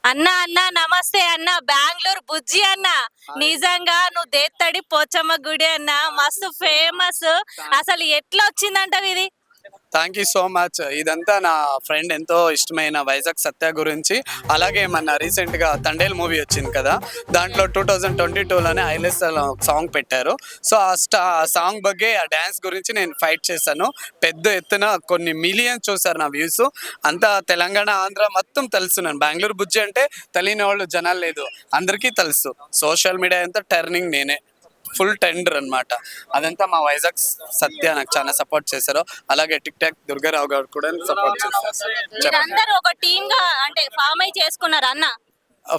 అన్న అన్న నమస్తే అన్న, బెంగళూరు బుజ్జి అన్న. నిజంగా నువ్వు దేత్తడి పోచమ్మ గుడి అన్న, మస్తు ఫేమస్. అసలు ఎట్లా వచ్చిందంటావు ఇది? Thank you so much. ఇదంతా నా ఫ్రెండ్ ఎంతో ఇష్టమైన వైజాగ్ సత్య గురించి. అలాగే మన రీసెంట్గా తండేల్ మూవీ వచ్చింది కదా, దాంట్లో 2022లోనే ఐలెస్ సాంగ్ పెట్టారు. సో ఆ సాంగ్ బగ్గే ఆ డ్యాన్స్ గురించి నేను ఫైట్ చేశాను. పెద్ద ఎత్తున కొన్ని మిలియన్స్ చూసారు నా వ్యూస్. అంతా తెలంగాణ ఆంధ్ర మొత్తం తెలుసు. నేను బెంగళూరు బుజ్జి అంటే తెలియని వాళ్ళు జనాలు లేదు, అందరికీ తెలుసు. సోషల్ మీడియా అంతా టర్నింగ్ నేనే, ఫుల్ టెండర్ అనమాట. అదంతా మా వైజాగ్ సత్య నాకు చాలా సపోర్ట్ చేశారు. అలాగే టిక్ టాక్ దుర్గారావు గారు కూడా సపోర్ట్ చేశారు. మీరందరూ ఒక టీమ్ గా అంటే ఫామ్ అయి చేసుకున్నారు అన్న?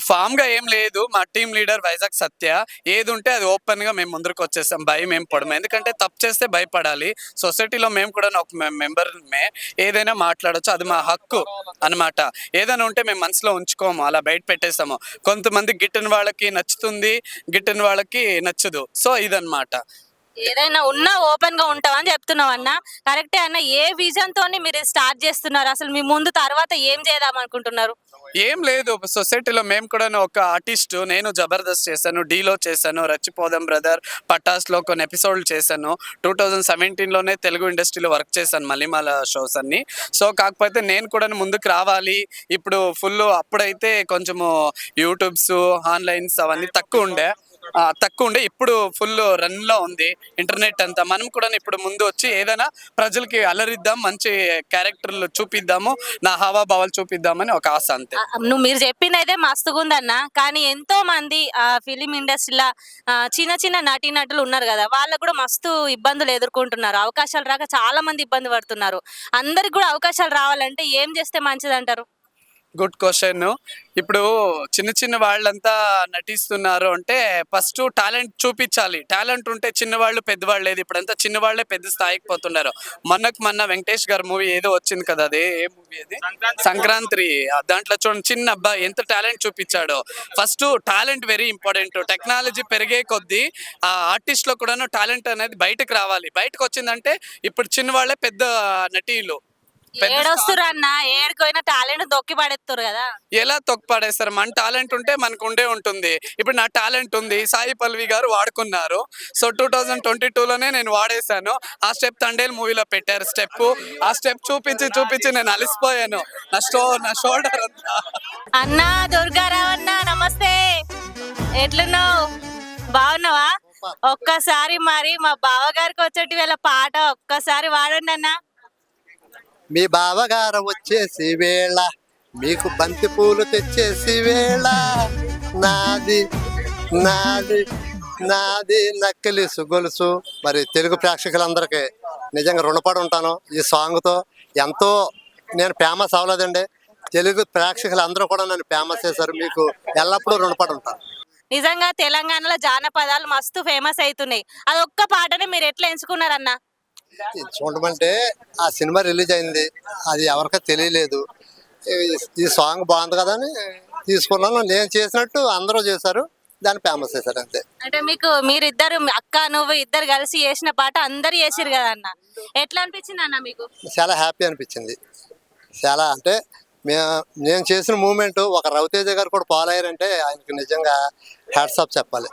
ఫామ్ గా ఏం లేదు, మా టీమ్ లీడర్ వైజాగ్ సత్య. ఏది ఉంటే అది ఓపెన్ గా మేము ముందరకు వచ్చేసాం. భయం ఏం పడము, ఎందుకంటే తప్పు చేస్తే భయపడాలి. సొసైటీలో మేము కూడా ఒక మెంబర్మే, ఏదైనా మాట్లాడచ్చు, అది మా హక్కు అనమాట. ఏదైనా ఉంటే మేము మనసులో ఉంచుకోము, అలా బయట పెట్టేసాము. కొంతమంది గిట్టిన వాళ్ళకి నచ్చుతుంది, గిట్టిన వాళ్ళకి నచ్చదు. సో ఇదన్నమాట. ఏదైనా ఉన్నా ఓపెన్ గా ఉంటావని చెప్తున్నావు అన్న. కరెక్టే అన్న. ఏ విజన్ తోని మీరు స్టార్ట్ చేస్తున్నారు? అసలు మీ ముందు తర్వాత ఏం చేద్దాం అనుకుంటున్నారు? ఏం లేదు, సొసైటీలో మేము కూడా ఒక ఆర్టిస్ట్. నేను జబర్దస్త్ చేశాను, డీలో చేశాను, రచ్చిపోదాం బ్రదర్, పటాస్లో కొన్ని ఎపిసోడ్లు చేశాను. 2017లోనే తెలుగు ఇండస్ట్రీలో వర్క్ చేశాను, మలిమాల షోస్ అన్ని. సో కాకపోతే నేను కూడా ముందుకు రావాలి. ఇప్పుడు ఫుల్, అప్పుడైతే కొంచెము యూట్యూబ్స్ ఆన్లైన్స్ అవన్నీ తక్కువ ఉండే. ఇప్పుడు ఫుల్ రన్ లో ఉంది ఇంటర్నెట్ అంతా. మనం కూడా ఇప్పుడు ముందు వచ్చి ఏదైనా ప్రజలకి అలరిద్దాం, మంచి క్యారెక్టర్లు చూపిద్దాము, నా హావాభావాలు చూపిద్దామని ఒక ఆశ, అంతే. మీరు చెప్పిందైతే మస్తుగా ఉందన్న. కానీ ఎంతో మంది ఫిలిం ఇండస్ట్రీలో చిన్న చిన్న నటీనటులు ఉన్నారు కదా, వాళ్ళకు కూడా మస్తు ఇబ్బందులు ఎదుర్కొంటున్నారు. అవకాశాలు రాక చాలా మంది ఇబ్బంది పడుతున్నారు. అందరికి కూడా అవకాశాలు రావాలంటే ఏం చేస్తే మంచిది అంటారు? Good question. ఇప్పుడు చిన్న చిన్న వాళ్ళంతా నటిస్తున్నారు అంటే ఫస్ట్ టాలెంట్ చూపించాలి. టాలెంట్ ఉంటే చిన్నవాళ్ళు పెద్దవాళ్ళు లేదు, ఇప్పుడంతా చిన్నవాళ్లే పెద్ద స్థాయికి పోతున్నారు. మొన్న వెంకటేష్ గారి మూవీ ఏదో వచ్చింది కదా, అదే ఏ మూవీ అది, సంక్రాంతి. దాంట్లో చూడండి, చిన్న అబ్బాయి ఎంత టాలెంట్ చూపించాడో. First talent very important. Technology పెరిగే కొద్దీ ఆ ఆర్టిస్ట్ లో కూడా టాలెంట్ అనేది బయటకు రావాలి. బయటకు వచ్చిందంటే ఇప్పుడు చిన్నవాళ్లే పెద్ద నటీలు. ఏడొస్తురు అన్న, ఏడుకోయిన టాలెంట్ తొక్కి పడేస్తారు కదా. ఎలా తొక్కి పడేస్తారు? మన టాలెంట్ ఉంటే మనకు ఉండే ఉంటుంది. ఇప్పుడు నా టాలెంట్ ఉంది, సాయి పల్వి గారు వాడుకున్నారు. సో 2022లోనే నేను వాడేశాను. ఆ స్టెప్ తండేల్ మూవీలో పెట్టారు స్టెప్. ఆ స్టెప్ చూపించి నేను అలిసిపోయాను. నా షోల్డర్ అంతా. అన్న దుర్గారావు అన్న, నమస్తే. ఎట్లున్నావు? బాగున్నావా? ఒక్కసారి మరి మా బావగారికి వచ్చేటి వేళ పాట ఒక్కసారి వాడండి అన్న. మీ బావగారు వచ్చేసి వేళ, మీకు బంతి పూలు తెచ్చేసి వేళ, నాది నాది నాది నక్కిలిసు గొలుసు. మరి తెలుగు ప్రేక్షకులందరికీ నిజంగా రుణపడి ఉంటాను. ఈ సాంగ్తో ఎంతో నేను ఫేమస్ అవ్వలేదండి, తెలుగు ప్రేక్షకులందరూ కూడా నన్ను ఫేమస్ చేశారు. మీకు ఎల్లప్పుడూ రుణపడి ఉంటాను. నిజంగా తెలంగాణలో జానపదాలు మస్తు ఫేమస్ అవుతున్నాయి. అదొక్క పాటని మీరు ఎట్లా ఎంచుకున్నారన్న? చూడమంటే ఆ సినిమా రిలీజ్ అయింది, అది ఎవరికీ తెలియలేదు. ఈ సాంగ్ బాగుంది కదా అని తీసుకున్నాను. నేను చేసినట్టు అందరూ చేశారు, దాన్ని ఫేమస్ చేశారు, అంతే. అంటే మీరిద్దరు అక్క నువ్వు ఇద్దరు కలిసి చేసిన పాట అందరు చేసిరు కదా అన్న, ఎట్లా అనిపించింది అన్న మీకు? చాలా హ్యాపీ అనిపించింది. చాలా అంటే నేను చేసిన మూమెంట్ ఒక రవితేజ గారు కూడా ఫాలో అయ్యారంటే ఆయనకి నిజంగా హ్యాట్స్ ఆఫ్ చెప్పాలి.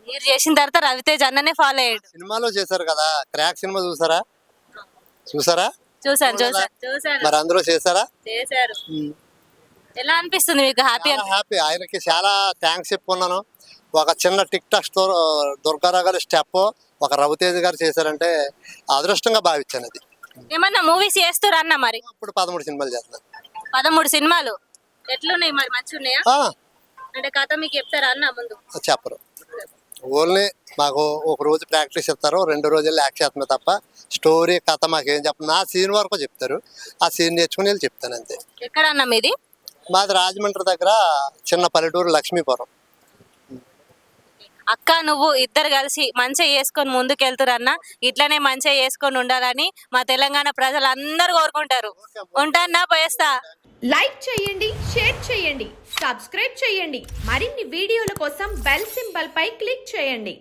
మీరు చేసిన తర్వాత రవితేజ్ అన్ననే ఫాలో అయ్యాడు. సినిమాలో చేశారు కదా, క్రాక్ సినిమా చూసారా? చూసాను. మరి అందరూ చేశారు. ఎలా అనిపిస్తుంది మీకు? హ్యాపీ. ఆయనకి చాలా థ్యాంక్స్ చెప్పుకున్నాను. ఒక చిన్న టిక్ టాక్ దుర్గారావు గారి స్టెప్ ఒక రవితేజ గారు చేశారంటే అదృష్టంగా భావించాను. అది ఏమన్నా మూవీస్ చేస్తారా అన్న? మరి ఇప్పుడు 13 సినిమాలు చేస్తున్నా. 13 సినిమాలు ఎట్లున్నాయి మరి? మంచి ఉన్నాయా? అంటే కథ మీకు చెప్తారా అన్న ముందు? చెప్పరు, ఓన్లీ మాకు ఒక రోజు ప్రాక్టీస్ ఇస్తారు, 2 రోజుల్లో యాక్ట్ చేస్తున్నా తప్ప స్టోరీ కథ మాకేం చెప్పరు. నా సీన్ వరకు చెప్తారు, ఆ సీన్ నేర్చుకుని వెళ్ళి చెప్తాను, అంతే. ఎక్కడన్నా మీది? మాది రాజమండ్రి దగ్గర చిన్న పల్లెటూరు, లక్ష్మీపురం. అక్క నువ్వు ఇద్దరు కలిసి మంచిగా చేసుకొని ముందుకెళ్తురన్న, ఇట్లనే మంచిగా చేసుకొని ఉండాలని మా తెలంగాణ ప్రజలందరూ కోరుకుంటారు. ఉంటానా? పోయేస్తా. లైక్ చేయండి, షేర్ చేయండి, సబ్స్క్రైబ్ చేయండి. మరిన్ని వీడియోల కోసం బెల్ సింబల్ పై క్లిక్ చేయండి.